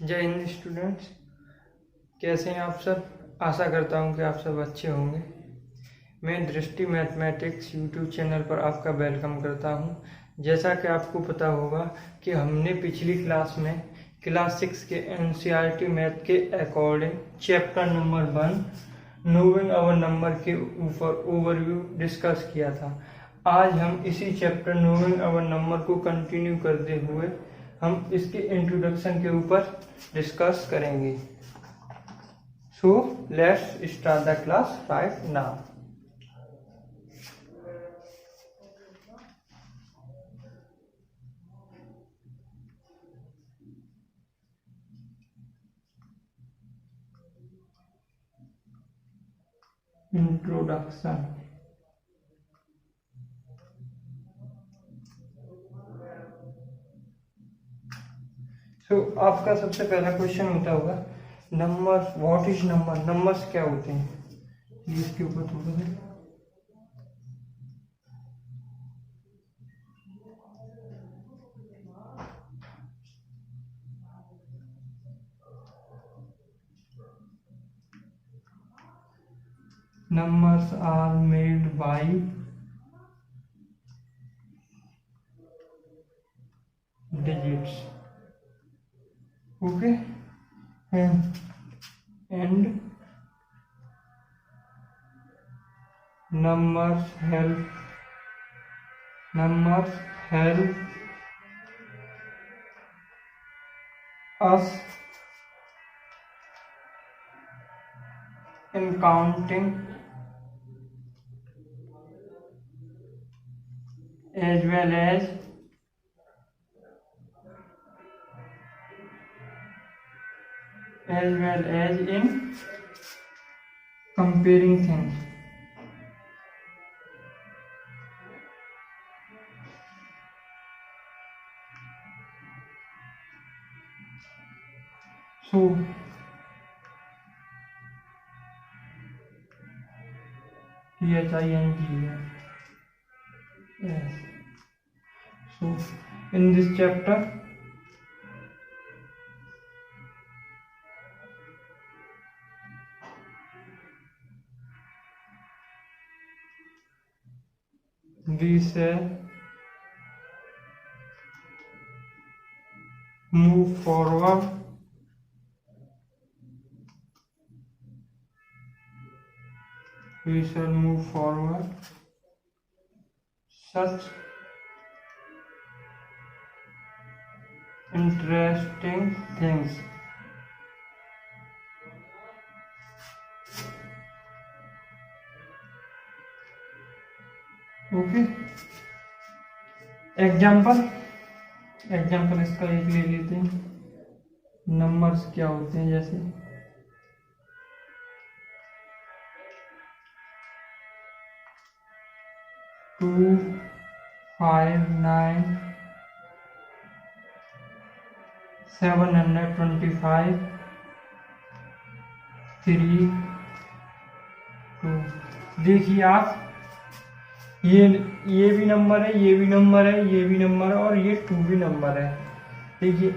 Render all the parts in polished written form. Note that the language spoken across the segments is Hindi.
जय हिंद स्टूडेंट्स, कैसे हैं आप सब। आशा करता हूं कि आप सब अच्छे होंगे। मैं दृष्टि मैथमेटिक्स यूट्यूब चैनल पर आपका वेलकम करता हूं। जैसा कि आपको पता होगा कि हमने पिछली क्लास में क्लास 6 के एनसीईआरटी मैथ के according chapter number 1 knowing our number के ऊपर ओवरव्यू डिस्कस किया था। आज हम इसी चैप्टर नोइंग आवर नंबर को कंटिन्यू करते हुए हम इसके इंट्रोडक्शन के ऊपर डिस्कस करेंगे। So let's start the class right now. Introduction. So आपका सबसे पहला क्वेश्चन होता होगा number, what is number, numbers क्या होते हैं। इसके ऊपर थोड़ा सा numbers are made by digits, okay, and numbers help us in counting as well as in comparing things. So THING, yes. So in this chapter we shall move forward such interesting things. Okay, example इसका एक ले लेते हैं। नंबर्स क्या होते हैं, जैसे 2, 5, 9, 725, 3, 2। देखिए आप, ये भी नंबर है, ये भी नंबर है, ये भी नंबर है और ये 2 भी नंबर है। देखिए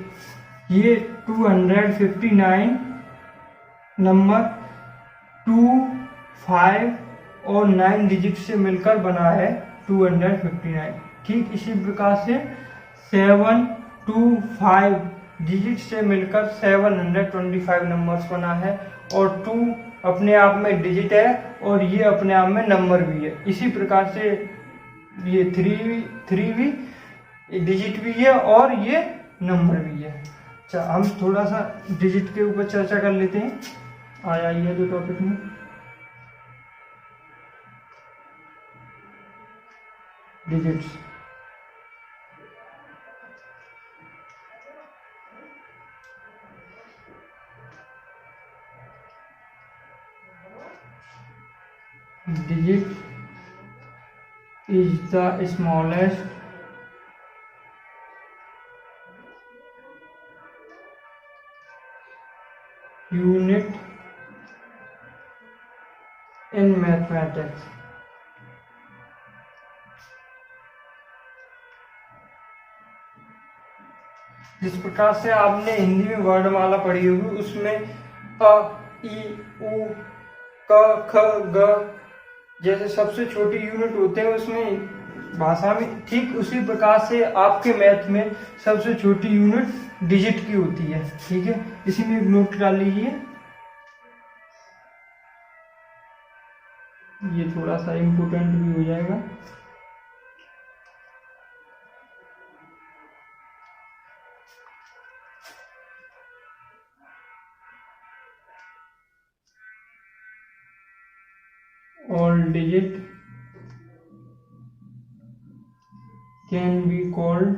ये 259 नंबर 2, 5 और 9 डिजिट से मिलकर बना है 259। ठीक इसी प्रकार से 7, 2, 5 डिजिट से मिलकर 725 नंबर्स बना है और 2 अपने आप में डिजिट है और ये अपने आप में नंबर भी है। इसी प्रकार से ये 3 भी डिजिट भी है और ये नंबर भी है। अच्छा, हम थोड़ा सा डिजिट के ऊपर चर्चा कर लेते हैं। आइए जो टॉपिक में digits. Digit is the smallest unit in mathematics. जिस प्रकार से आपने हिंदी में वर्णमाला पढ़ी होगी उसमें अ, ई, उ, क, ख, ग जैसे सबसे छोटी यूनिट होते हैं उसमें भाषा में, ठीक उसी प्रकार से आपके मैथ में सबसे छोटी यूनिट डिजिट की होती है। ठीक है, इसी में एक नोट डाल लीजिए। ये थोड़ा सा इम्पोर्टेंट भी हो जाएगा। All digit can be called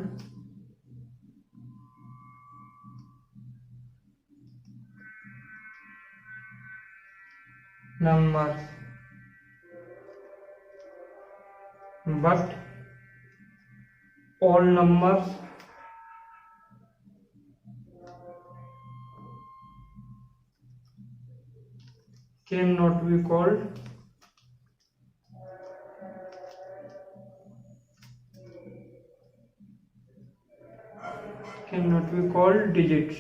numbers, but all numbers cannot be called digits।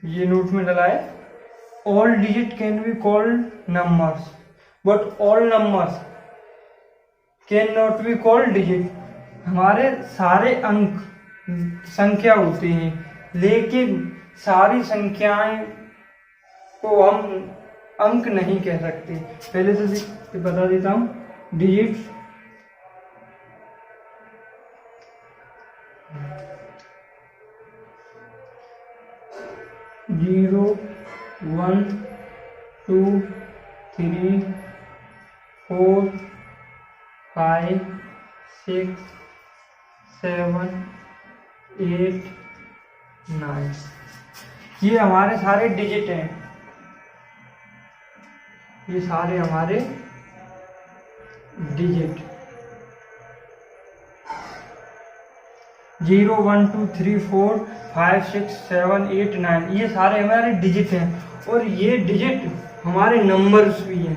ये नोट में डला है, all digit can be called numbers but all numbers can not be called digit. हमारे सारे अंक संख्या होते हैं, लेकिन सारी संख्याएं को हम अंक नहीं कह सकते। पहले तो बता देता हूं, डिजिट्स जीरो, 1, 2, 3, 4, 5, 6, 7, 8, 9 ये हमारे सारे डिजिट हैं। ये सारे हमारे डिजिट 0, 1, 2, 3, 4, 5, 6, 7, 8, 9 ये सारे हमारे डिजिट हैं, और ये डिजिट हमारे नंबर्स भी हैं।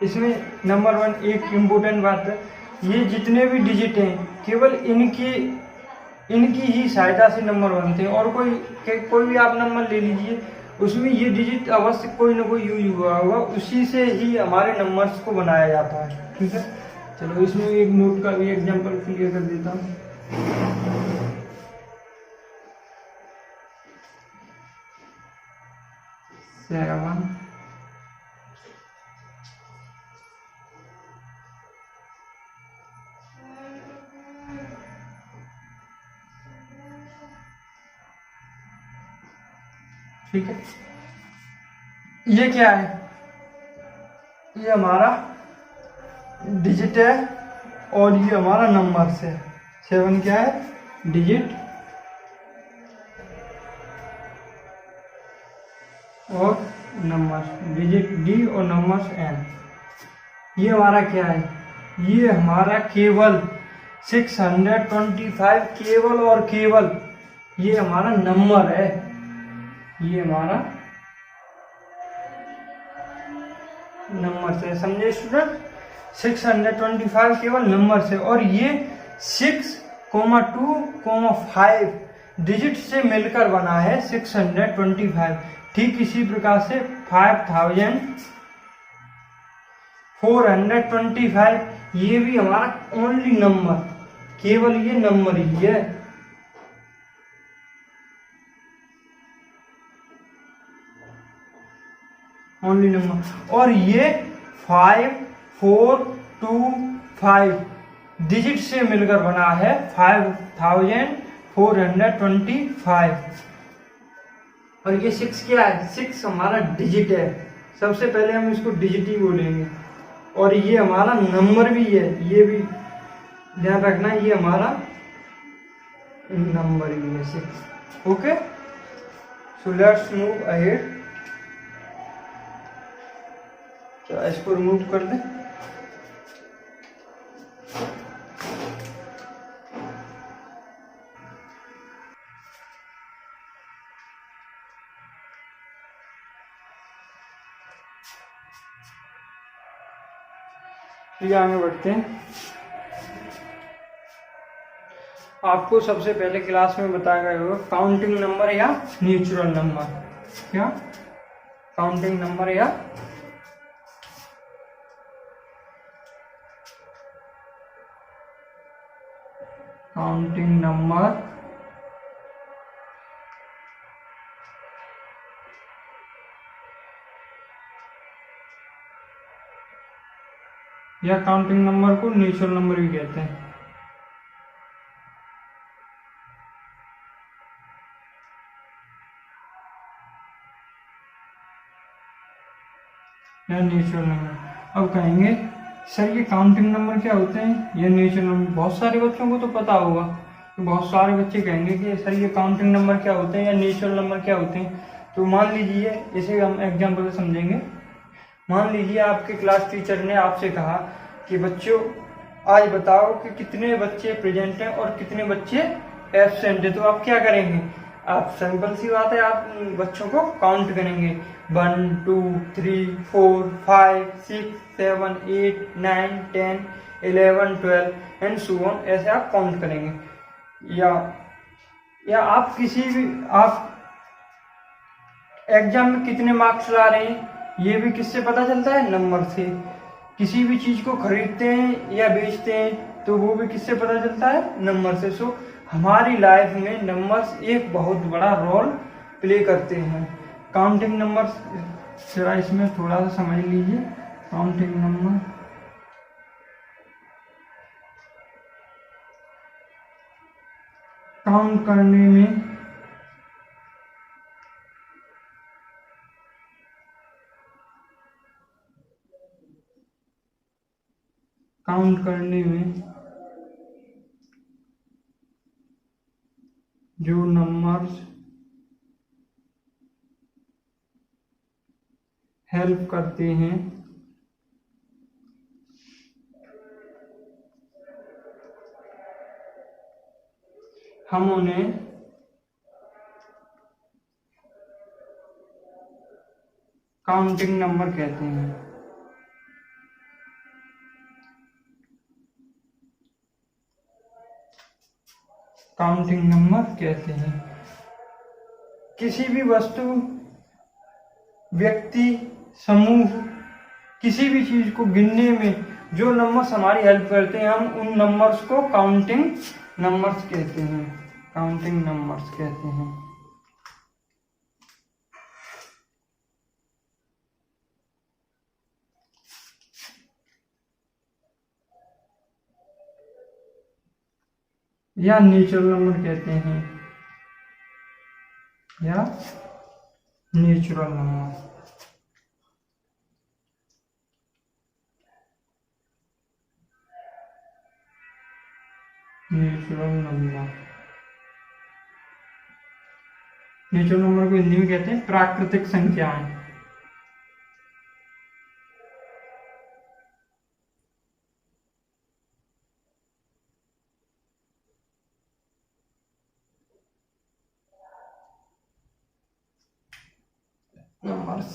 इसमें नंबर 1 एक इम्पोर्टेंट बात है, ये जितने भी डिजिट हैं केवल इनकी ही सहायता से नंबर बनते हैं। और कोई भी आप नंबर ले लीजिए, उसमें ये डिजिट अवश्य कोई ना कोई यूज हुआ होगा, उसी से ही हमारे नंबर्स को बनाया जाता है। ठीक है, चलो इसमें एक नोट का भी एग्जांपल क्लियर कर देता हूँ। सेवन, ठीक है, ये क्या है? ये हमारा डिजिट है और ये हमारा नंबर है। 7 क्या है? डिजिट और नंबर, डिजिट डी और नंबर्स एन। ये हमारा क्या है? ये हमारा केवल 625 केवल और केवल ये हमारा नंबर है। ये हमारा नंबर से, समझे स्टूडेंट? 625 केवल नंबर से, और ये 6,2,5 डिजिट से मिलकर बना है 625। ठीक इसी प्रकार से 5,425 ये भी हमारा ओनली नंबर, केवल ये नंबर ही है। Only number. और ये 5,425 डिजिट से मिलकर बना है 5,425। और ये 6 क्या है? 6 हमारा डिजिट है। सबसे पहले हम इसको डिजिट ही बोलेंगे। और ये हमारा नंबर भी है, ये भी ध्यान रखना, ये हमारा नंबर भी है 6। Okay, so let's move ahead. तो इसको रिमूव कर दें। चलिए आगे बढ़ते हैं। आपको सबसे पहले क्लास में बताया गया होगा काउंटिंग नंबर या नेचुरल नंबर। क्या? काउंटिंग नंबर या काउंटिंग नंबर या काउंटिंग नंबर को नेचुरल नंबर भी कहते हैं। या नेचुरल नंबर। अब कहेंगे सर ये काउंटिंग नंबर क्या होते हैं, ये नेचुरल नंबर? बहुत सारे बच्चों को तो पता होगा, तो बहुत सारे बच्चे कहेंगे कि सर ये काउंटिंग नंबर क्या होते हैं या नेचुरल नंबर क्या होते हैं। तो मान लीजिए, इसे हम एग्जाम्पल से समझेंगे। मान लीजिए आपके क्लास टीचर ने आपसे कहा कि बच्चों आज बताओ कि कितने बच्चे प्रेजेंट हैं और कितने बच्चे एब्सेंट हैं। तो आप क्या करेंगे? आप सिंपल सी बात है, आप बच्चों को काउंट करेंगे 1 2 3 4 5 6 7 8 9 10 11 12 एंड सो ऑन, ऐसे आप काउंट करेंगे। या आप किसी भी आप एग्जाम में कितने मार्क्स ला रहे हैं ये भी किससे पता चलता है? नंबर से। किसी भी चीज को खरीदते हैं या बेचते हैं तो वो भी किससे पता चलता है? नंबर से। सो हमारी लाइफ में नंबर्स एक बहुत बड़ा रोल प्ले करते हैं। काउंटिंग नंबर जरा इसमें थोड़ा सा समझ लीजिए। काउंटिंग नंबर काउंट करने में जो नंबर्स हेल्प करते हैं हम उन्हें काउंटिंग नंबर कहते हैं। काउंटिंग नंबर कहते हैं। किसी भी वस्तु, व्यक्ति, समूह, किसी भी चीज को गिनने में जो नंबर्स हमारी हेल्प करते हैं हम उन नंबर्स को काउंटिंग नंबर्स कहते हैं। काउंटिंग नंबर्स कहते हैं। या नेचुरल नंबर कहते हैं। या natural number. Natural number natural number को हिंदी में कहते हैं प्राकृतिक संख्याएं। नंबर्स।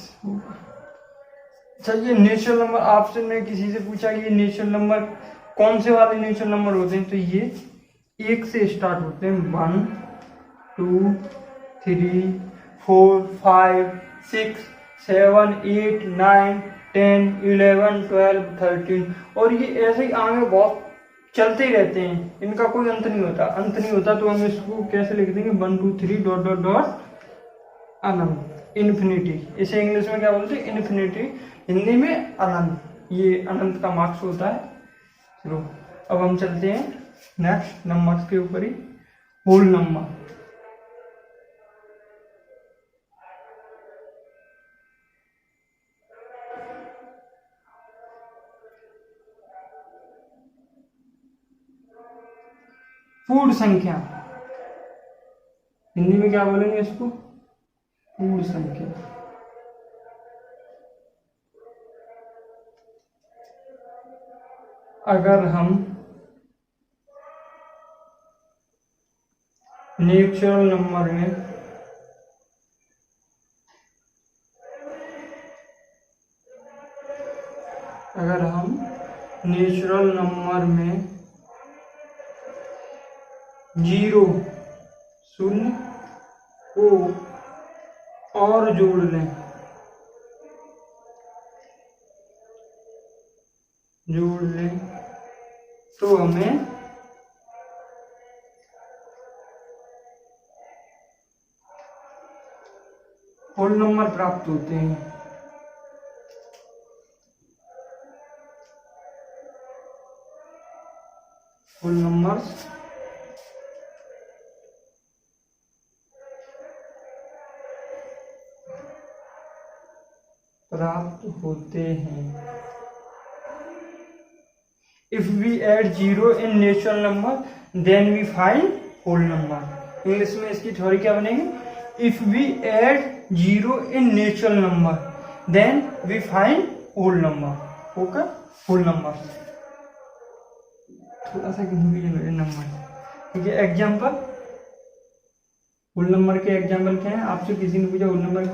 चलिए नेचुरल नंबर, आपसे ने किसी से पूछा कि ये नेचुरल नंबर कौन से वाले नेचुरल नंबर होते हैं, तो ये 1 से स्टार्ट होते हैं। 1 2 3 4 5 6 7 8 9 10 11 12 13 और ये ऐसे ही आगे बहुत चलते ही रहते हैं, इनका कोई अंत नहीं होता। अंत नहीं होता तो हम इसको कैसे लिख देंगे? 1 2 3 डॉट डॉट डॉट अनंत, इन्फिनिटी। इसे इंग्लिश में क्या बोलते हैं? इन्फिनिटी। हिंदी में अनंत। ये अनंत का मार्क्स होता है। चलो अब हम चलते हैं नेक्स्ट नंबर्स के ऊपर ही। Whole number. पूर्ण संख्या। हिंदी में क्या बोलेंगे इसको? पूर्ण संख्या। अगर हम नेचुरल नंबर में नेचुरल नंबर में 0 शून्य को और जोड़ लें तो हमें होल नंबर प्राप्त होते हैं। होल नंबर्स प्राप्त होते हैं। If we add 0 in natural number, then we find whole number. English में इसकी थ्योरी क्या बनेगी? If we add 0 in natural number, then we find whole number. Okay? Whole number. थोड़ा सा कंफ्यूजन नंबर। ठीक है, एग्जाम्पल होल नंबर के एग्जाम्पल क्या है? आपसे किसी ने पूछा होल नंबर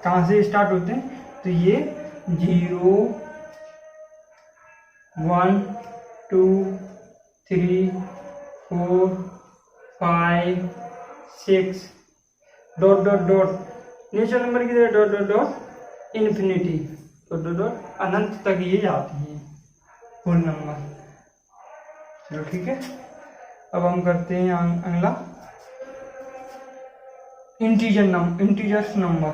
कहाँ से स्टार्ट होते हैं, तो ये 0 1 2 3 4 5 6 dot dot dot natural number की तरह dot dot dot infinity dot dot dot अनंत तक ये जाती है होल नंबर। चलो ठीक है, अब हम करते हैं अगला इंटीजर्स नंबर।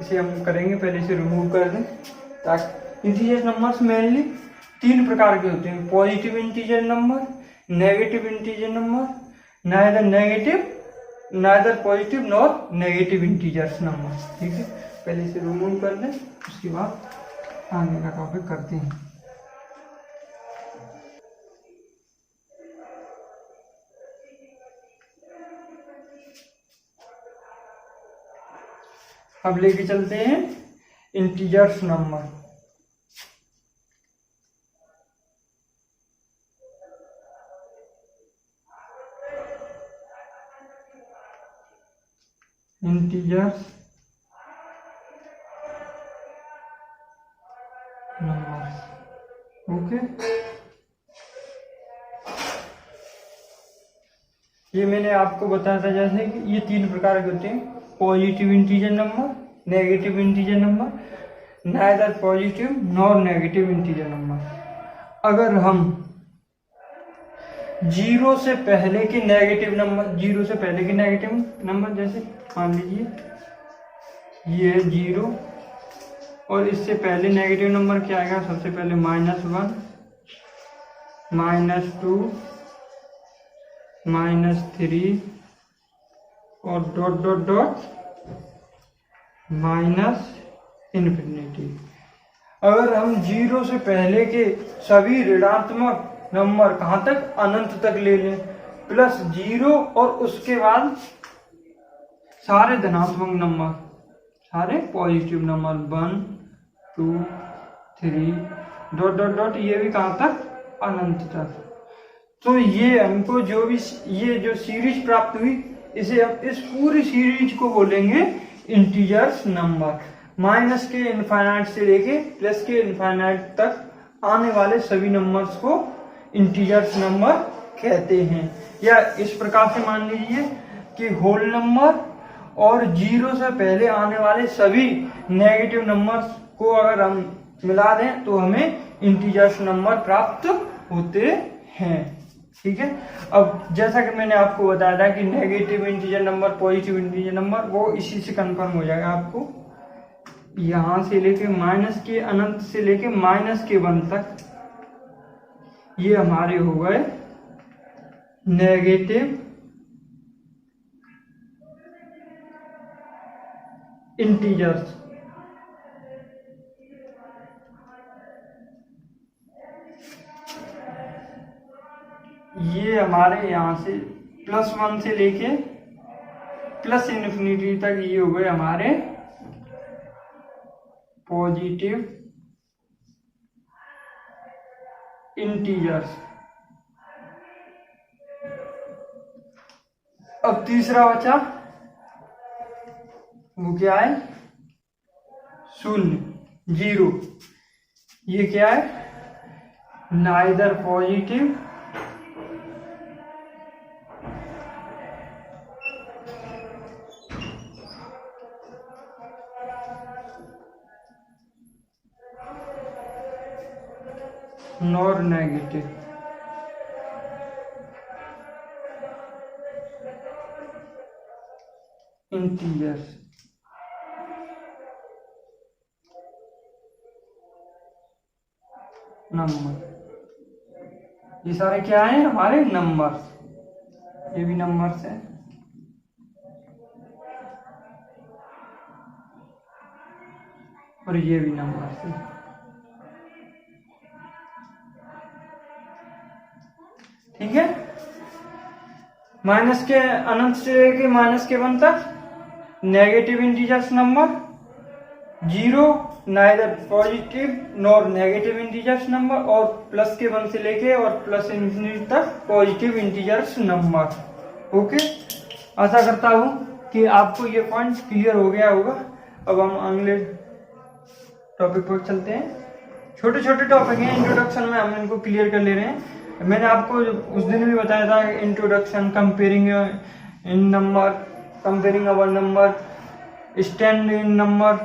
इसे हम करेंगे, पहले इसे रिमूव कर दें ताकि इंटीजर्स नंबर्स मेनली 3 प्रकार के होते हैं। Positive integer number, negative integer number, neither positive nor negative integers number. ठीक है, पहले इसे रिमूव कर दें, उसके बाद आगे का टॉपिक करते हैं। अब लेके चलते हैं integers number. Integers number. Okay, ये मैंने आपको बताया था जैसे कि ये 3 प्रकार के होते हैं। Positive integer number, negative integer number, neither positive nor negative integer number. अगर हम 0 से पहले के नेगेटिव नंबर जैसे मान लीजिए ये है 0 और इससे पहले नेगेटिव नंबर क्या आएगा? सबसे पहले -1 -2 -3 और डॉट डॉट डॉट -इन्फिनिटी। अगर हम 0 से पहले के सभी ऋणात्मक नंबर कहाँ तक? अनंत तक ले लें, +0 और उसके बाद सारे धनात्मक नंबर, सारे positive number 1 2 3 dot dot dot, ये भी कहाँ तक? अनंत तक। तो ये हमको ये जो सीरीज प्राप्त हुई, इसे अब इस पूरी सीरीज को बोलेंगे इंटीजर्स नंबर। माइनस के इनफाइनाइट से लेके प्लस के इनफाइनाइट तक आने वाले सभी नंबर्स को इंटीजर्स नंबर कहते हैं। या इस प्रकार से मान लीजिए कि होल नंबर और 0 से पहले आने वाले सभी नेगेटिव नंबर्स को अगर हम मिला दें तो हमें इंटीजर्स नंबर प्राप्त होते हैं। ठीक है, अब जैसा कि मैंने आपको बताया था कि negative integer number, positive integer number, वो इसी से कंफर्म हो जाएगा आपको। यहां से लेके माइनस के अनंत से लेके -1 तक ये हमारे हो गए नेगेटिव इंटीजर्स। ये हमारे यहां से +1 से लेके +इन्फिनिटी तक ये हो गए हमारे पॉजिटिव इंटीजर्स। अब तीसरा बचा, वो क्या है? 0 0। ये क्या है? Neither positive nor negative. Integers number, ये सारे क्या हैं हमारे नंबर्स, ये भी नंबर्स हैं। और ये भी नंबर्स हैं। ठीक है, माइनस के अनंत से लेके -1 तक negative integers number, 0 neither positive nor negative integers number, और +1 से लेके और +∞ तक पॉजिटिव इंटीजर्स नंबर। ओके, आशा करता हूं कि आपको ये पॉइंट क्लियर हो गया होगा। अब हम अगले टॉपिक पर चलते हैं। छोटे छोटे टॉपिक हैं, इंट्रोडक्शन में हम इनको क्लियर कर ले रहे हैं। मैंने आपको उस दिन भी बताया था introduction, comparing in number, comparing our number, stand in number.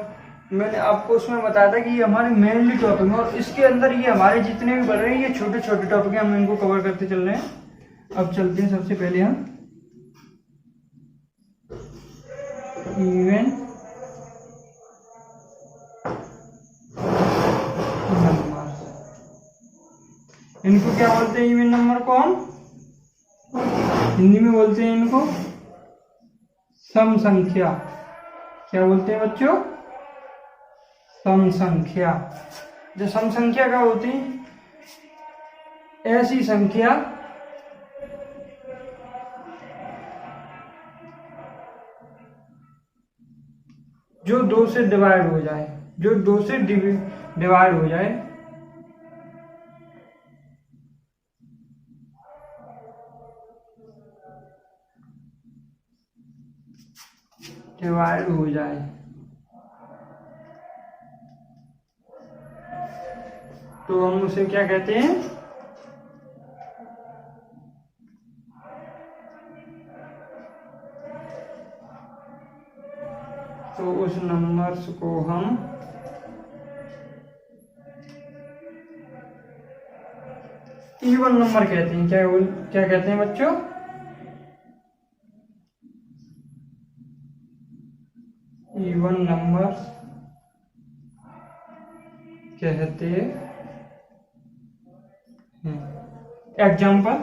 मैंने आपको उसमें बताया था कि ये हमारे मेनली टॉपिक है, और इसके अंदर ये हमारे जितने भी बढ़ रहे हैं ये छोटे छोटे टॉपिक हैं, हम इनको कवर करते चल रहे हैं। अब चलते हैं सबसे पहले हम इवन नंबर। इनको क्या बोलते हैं इवन नंबर को? हम हिंदी में बोलते हैं इनको सम संख्या। क्या बोलते हैं बच्चों? सम संख्या। जो सम संख्या क्या होती है? ऐसी संख्या जो 2 से डिवाइड हो जाए, जो 2 से डिवाइड हो जाए। डिवाइड हो जाए तो हम उसे क्या कहते हैं? तो उस नंबर्स को हम इवन नंबर कहते हैं। क्या कहते हैं बच्चों? इवन नंबर कहते हैं। एग्जाम्पल,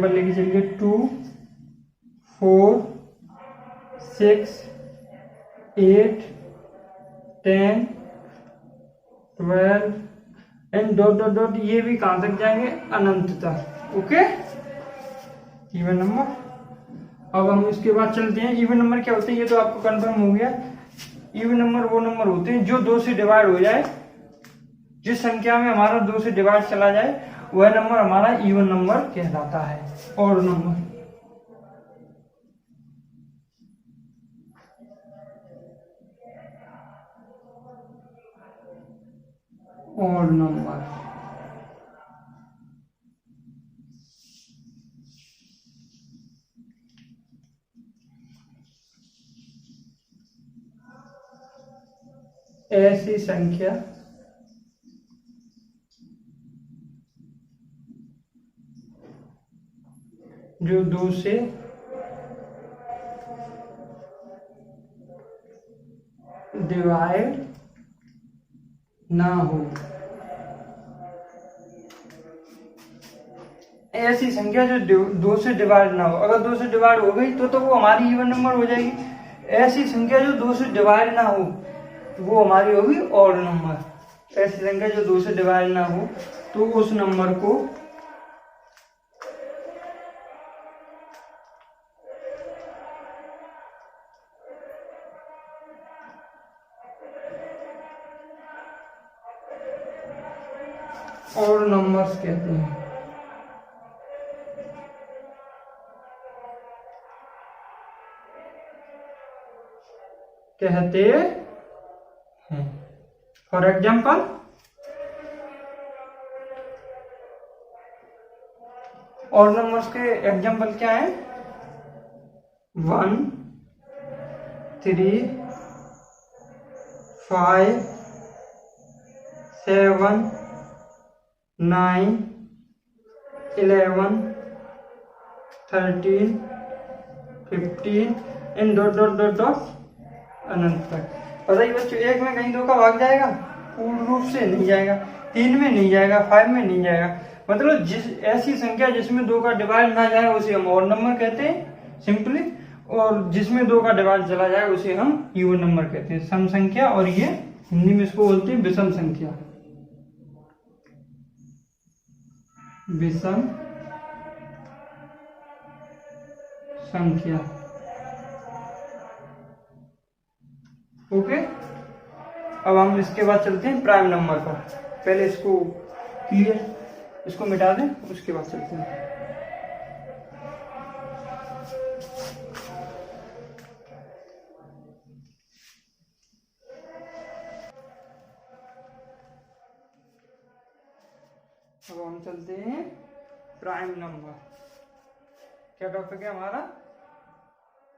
लेके चलिए 2, 4, 6, 8, 10, 12 एंड डॉट डॉट डॉट। ये भी कहां तक जाएंगे? अनंत तक। Okay, even number. अब हम इसके बाद चलते हैं इवन नंबर क्या होते हैं, ये तो आपको कंफर्म हो गया। इवन नंबर वो नंबर होते हैं जो 2 से डिवाइड हो जाए। जिस संख्या में हमारा 2 से डिवाइड चला जाए वह नंबर हमारा इवन नंबर कहलाता है। और नंबर, और नंबर ऐसी संख्या जो 2 से डिवाइड ना हो। ऐसी संख्या जो 2 से डिवाइड ना हो। अगर 2 से डिवाइड हो गई तो वो हमारी इवन नंबर हो जाएगी। ऐसी संख्या जो 2 से डिवाइड ना हो वो हमारी होगी ऑड नंबर। ऐसी संख्या जो 2 से डिवाइड ना हो तो उस नंबर को ऑड नंबर्स कहते हैं। कहते हैं। फॉर एग्जाम्पल, और नंबर्स के एग्जाम्पल क्या है? 1, 3, 5, 7, 9, 11, 13, 15 इन डॉट डॉट डॉट डॉट अनंत तक। पता ही बच्चों, एक में कहीं 2 का भाग जाएगा? पूर्ण रूप से नहीं जाएगा। 3 में नहीं जाएगा, 5 में नहीं जाएगा। मतलब जिस ऐसी संख्या जिसमें 2 का डिवाइड ना जाए उसे हम ऑड नंबर कहते हैं सिंपली, और जिसमें 2 का डिवाइड चला जाए उसे हम इवन नंबर कहते हैं, सम संख्या। और ये हिंदी में इसको बोलते हैं विषम संख्या, विषम संख्या। ओके, अब हम इसके बाद चलते हैं प्राइम नंबर पर। पहले इसको क्लियर, इसको मिटा दें, उसके बाद चलते हैं। अब हम चलते हैं प्राइम नंबर। क्या टॉपिक है हमारा?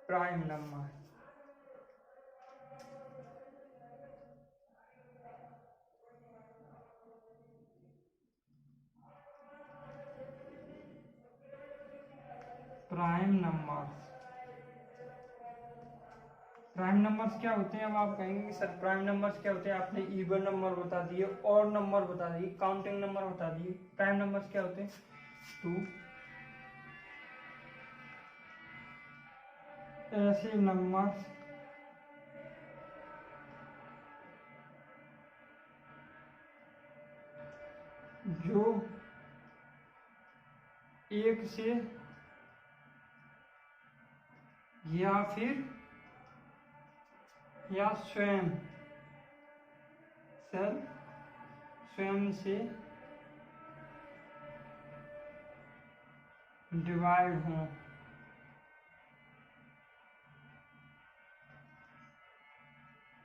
Prime number. Prime numbers, prime numbers क्या होते हैं? अब आप कहेंगे कि सर प्राइम नंबर्स क्या होते हैं? आपने इवन नंबर बता दिए, और नंबर बता दिए, काउंटिंग नंबर बता दिए। प्राइम नंबर्स क्या होते हैं? 2 ऐसे नंबर्स जो एक से या फिर या स्वयं से डिवाइड हों।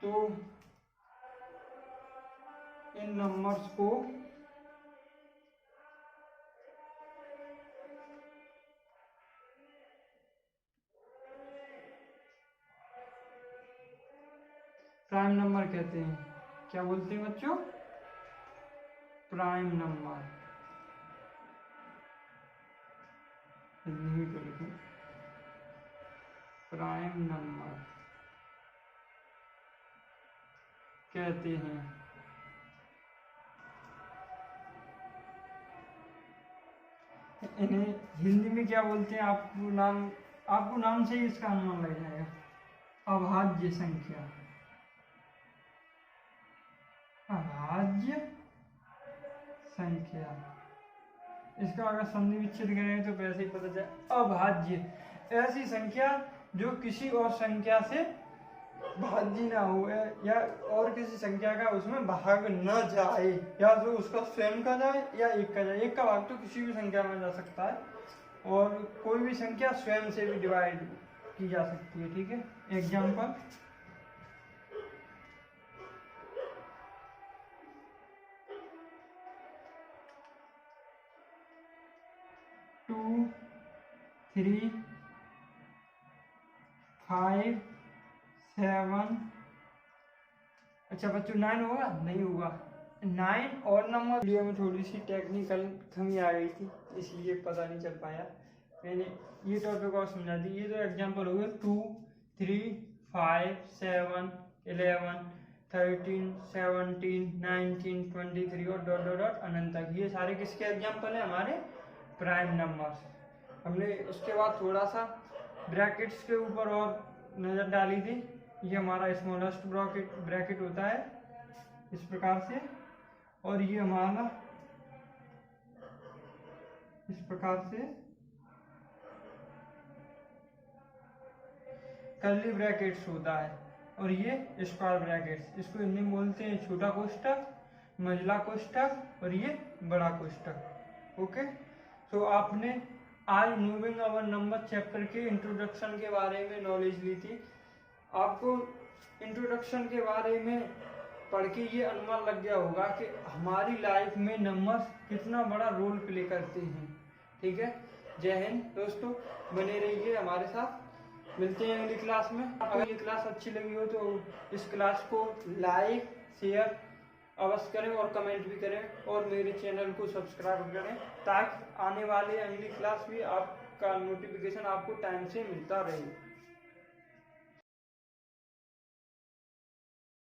तो इन नंबर्स को प्राइम नंबर कहते हैं। क्या बोलते हैं बच्चों? Prime number. प्राइम नंबर कहते हैं। इन्हें हिंदी में क्या बोलते हैं? आपको नाम से ही इसका अनुमान लग जाएगा। अभाज्य संख्या, अभाज्य संख्या। इसका अगर संधि विच्छेद करें तो वैसे ही पता चले। अभाज्य, ऐसी संख्या जो किसी और संख्या से भाज्य ना हो, या और किसी संख्या का उसमें भाग न जाए, या तो उसका स्वयं का जाए या एक का जाए। एक का भाग तो किसी भी संख्या में जा सकता है, और कोई भी संख्या स्वयं से भी डिवाइड की जा सकती है। ठीक है, एग्जाम्पल, टू, 3, 5, 7। अच्छा बच्चों 9 होगा? नहीं होगा। 9 और नंबर। वीडियो में थोड़ी सी टेक्निकल कमी आ गई थी, इसलिए पता नहीं चल पाया। मैंने ये टॉपिक और समझा दी। ये तो एग्जाम्पल हो गए 2, 3, 5, 7, 11, 13, 17, 19, 23 और डॉट डॉट डॉट अनंत तक। ये सारे किसके एग्जाम्पल है? हमारे प्राइम नंबर्स। हमने उसके बाद थोड़ा सा ब्रैकेट्स के ऊपर और नज़र डाली थी। ये हमारा स्मॉलेस्ट ब्रैकेट होता है इस प्रकार से, और ये हमारा इस प्रकार से कर्ली ब्रैकेट्स होता है, और ये स्क्वायर ब्रैकेट्स। इसको हिंदी में बोलते हैं छोटा कोष्ठक, मझला कोष्ठक, और ये बड़ा कोष्ठक। ओके, तो आपने आज मूविंग अवर नंबर चैप्टर के इंट्रोडक्शन के बारे में नॉलेज ली थी। आपको इंट्रोडक्शन के बारे में पढ़ के ये अनुमान लग गया होगा कि हमारी लाइफ में नंबर्स कितना बड़ा रोल प्ले करते हैं। ठीक है, जय हिंद दोस्तों, बने रहिए हमारे साथ, मिलते हैं अगली क्लास में। अगर ये क्लास अच्छी लगी हो तो इस क्लास को लाइक शेयर अवश्य करें और कमेंट भी करें और मेरे चैनल को सब्सक्राइब करें ताकि आने वाले अगली क्लास भी आपका नोटिफिकेशन आपको टाइम से मिलता रहे।